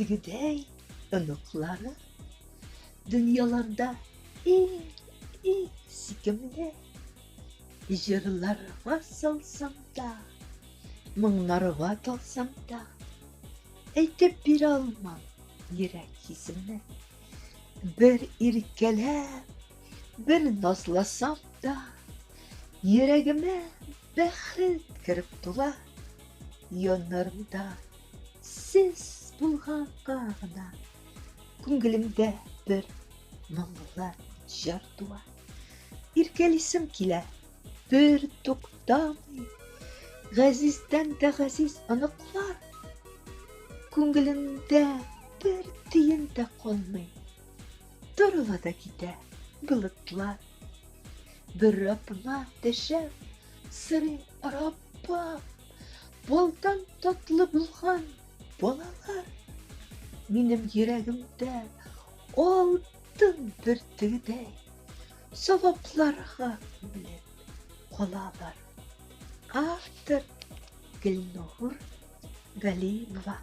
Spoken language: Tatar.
тегедей ыныклары, дөньяларда иң сөйкемле, җырларга салсам да, моңнарга талсам да, әйтеп бирә алмам йөрәк хисемне. Бер иркәләп, бер назласам да, йөрәгемә бәхет кереп тула. Яннарымда сез булганга гына, күңелемдә бер моңлы җыр туа. Иркәлисем килә, бер туктамый, газиздән дә газиз оныклар. Күңелемдә бер тиен дә калмый, торыла да китә болытлар. Бер апыңа төшәп, сырый арапа, балдан татлы булган балалар. Минем йөрәгемдә алтын бөртегедәй савапларга күмелеп калалар. Автор Гөлнур Галимова.